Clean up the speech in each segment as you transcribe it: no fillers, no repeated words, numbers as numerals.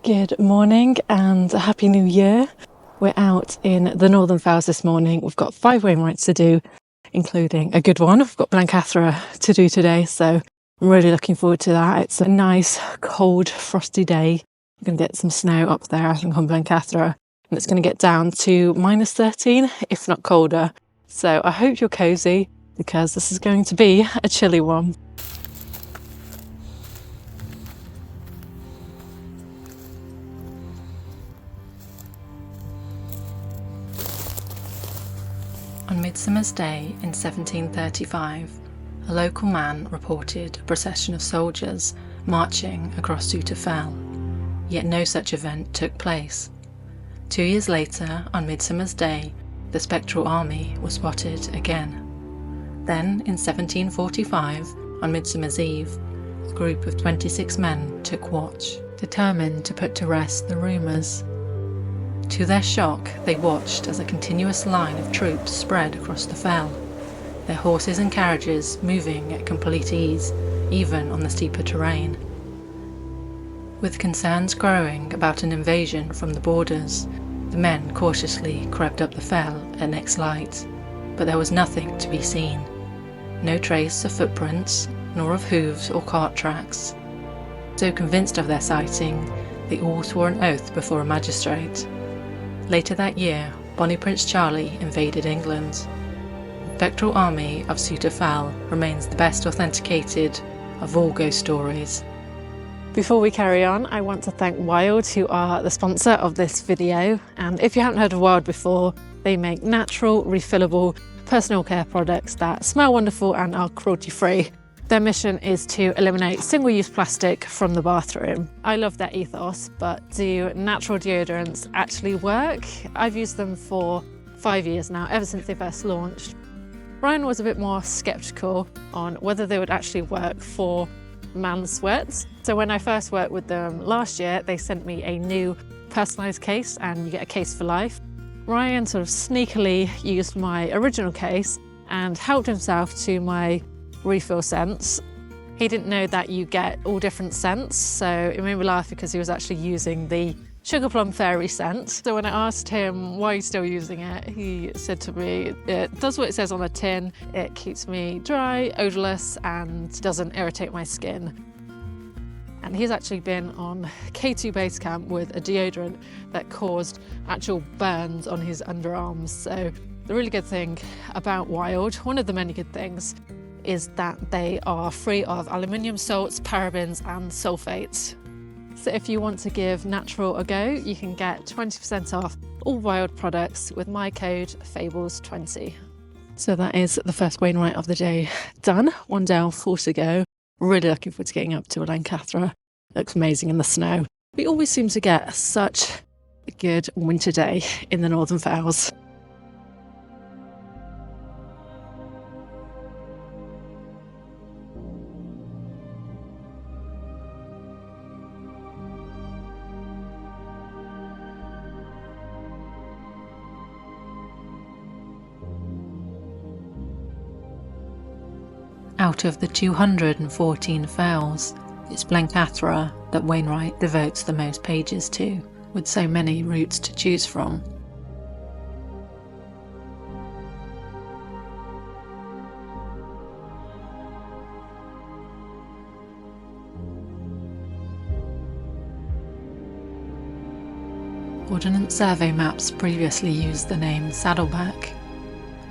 Good morning and a happy new year. We're out in the Northern Fells this morning. We've got 5 Wainwrights to do, including a good one. We've got Blencathra to do today, so I'm really looking forward to that. It's a nice, cold, frosty day. We're going to get some snow up there, I think, on Blencathra, and it's going to get down to -13, if not colder. So I hope you're cosy, because this is going to be a chilly one. On Midsummer's Day in 1735, a local man reported a procession of soldiers marching across Suter Fell, yet no such event took place. 2 years later, on Midsummer's Day, the spectral army was spotted again. Then, in 1745, on Midsummer's Eve, a group of 26 men took watch, determined to put to rest the rumours. To their shock, they watched as a continuous line of troops spread across the fell, their horses and carriages moving at complete ease, even on the steeper terrain. With concerns growing about an invasion from the borders, the men cautiously crept up the fell at next light, but there was nothing to be seen. No trace of footprints, nor of hooves or cart tracks. So convinced of their sighting, they all swore an oath before a magistrate. Later that year, Bonnie Prince Charlie invaded England. The spectral army of Suter Fell remains the best authenticated of all ghost stories. Before we carry on, I want to thank Wild, who are the sponsor of this video. And if you haven't heard of Wild before, they make natural, refillable personal care products that smell wonderful and are cruelty-free. Their mission is to eliminate single-use plastic from the bathroom. I love their ethos, but do natural deodorants actually work? I've used them for 5 years now, ever since they first launched. Ryan was a bit more sceptical on whether they would actually work for man's sweats. So when I first worked with them last year, they sent me a new personalised case, and you get a case for life. Ryan sort of sneakily used my original case and helped himself to my refill scents. He didn't know that you get all different scents, so it made me laugh because he was actually using the Sugar Plum Fairy scent. So when I asked him why he's still using it, he said to me, it does what it says on the tin. It keeps me dry, odourless, and doesn't irritate my skin. And he's actually been on K2 base camp with a deodorant that caused actual burns on his underarms. So the really good thing about Wild, one of the many good things, is that they are free of aluminium salts, parabens and sulfates. So if you want to give natural a go, you can get 20% off all Wild products with my code FABLES20. So that is the first Wainwright of the day done. 1 down, 4 to go. Really looking forward to getting up to Blencathra. Looks amazing in the snow. We always seem to get such a good winter day in the Northern Fells. Out of the 214 fells, it's Blencathra that Wainwright devotes the most pages to, with so many routes to choose from. Ordnance Survey maps previously used the name Saddleback,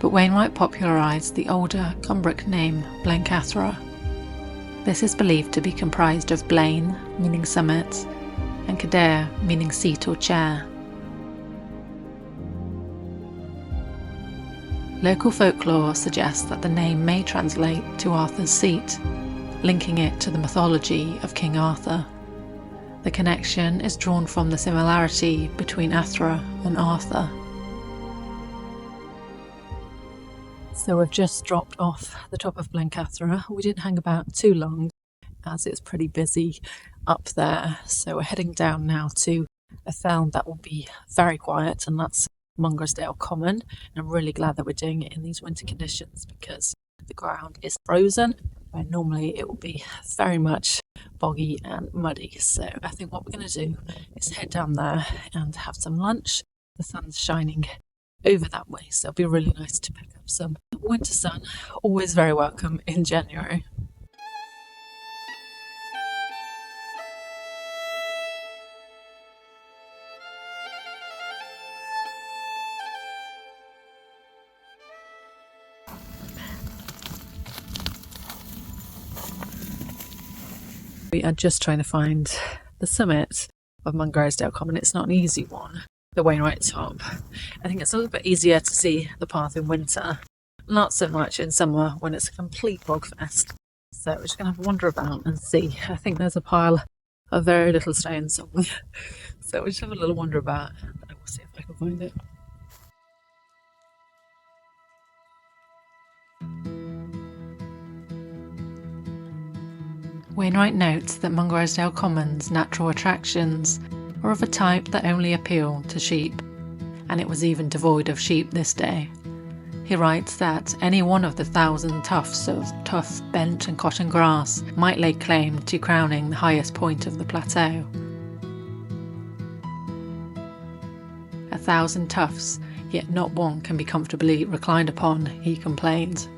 but Wainwright popularised the older Cumbric name Blencathra. This is believed to be comprised of Blain, meaning summit, and Cadair, meaning seat or chair. Local folklore suggests that the name may translate to Arthur's seat, linking it to the mythology of King Arthur. The connection is drawn from the similarity between Athra and Arthur. So we've just dropped off the top of Blencathra. We didn't hang about too long as it's pretty busy up there. So we're heading down now to a fell that will be very quiet, and that's Mungrizedale Common. And I'm really glad that we're doing it in these winter conditions because the ground is frozen where normally it will be very much boggy and muddy. So I think what we're going to do is head down there and have some lunch. The sun's shining over that way, so it'll be really nice to pick up some winter sun. Always very welcome in January. We are just trying to find the summit of Mungrizedale Common. It's not an easy one, the Wainwright top. I think it's a little bit easier to see the path in winter, not so much in summer when it's a complete bogfest. So we're just going to have a wander about and see. I think there's a pile of very little stones somewhere. So we'll just have a little wander about and I will see if I can find it. Wainwright notes that Mungrizedale Common's natural attractions are of a type that only appeal to sheep, and it was even devoid of sheep this day. He writes that any one of the 1,000 tufts of tough, bent and cotton grass might lay claim to crowning the highest point of the plateau. 1,000 tufts, yet not one can be comfortably reclined upon, he complained.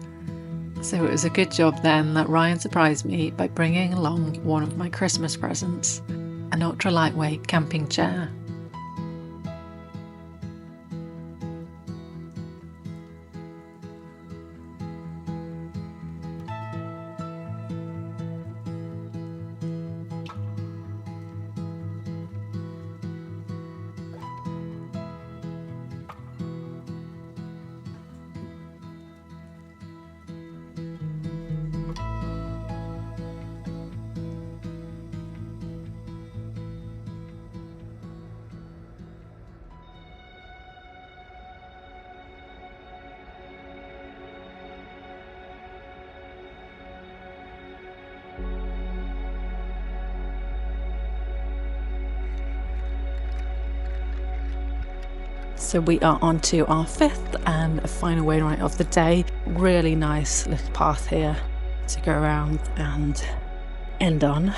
So it was a good job then that Ryan surprised me by bringing along one of my Christmas presents, an ultra lightweight camping chair. So we are on to our fifth and final Wainwright of the day. Really nice little path here to go around and end on.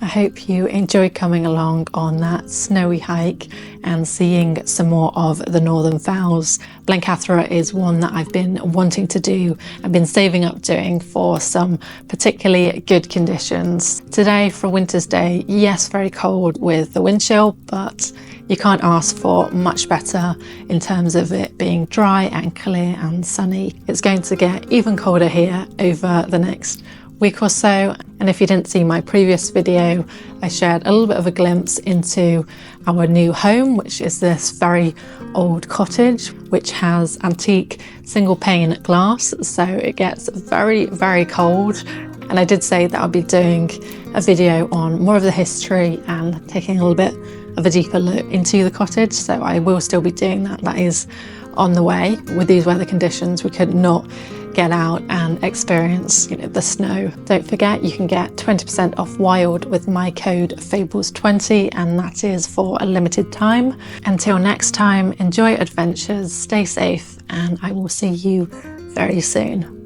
I hope you enjoyed coming along on that snowy hike and seeing some more of the Northern Fells. Blencathra is one that I've been wanting to do. I've been saving up doing for some particularly good conditions. Today, for a winter's day, yes, very cold with the wind chill, but you can't ask for much better in terms of it being dry and clear and sunny. It's going to get even colder here over the next week or so, and if you didn't see my previous video, I shared a little bit of a glimpse into our new home, which is this very old cottage which has antique single pane glass, so it gets very, very cold. And I did say that I'll be doing a video on more of the history and taking a little bit of a deeper look into the cottage, so I will still be doing that. That is on the way. With these weather conditions, we could not get out and experience, the snow. Don't forget, you can get 20% off Wild with my code Fables20, and that is for a limited time. Until next time, enjoy adventures, stay safe, and I will see you very soon.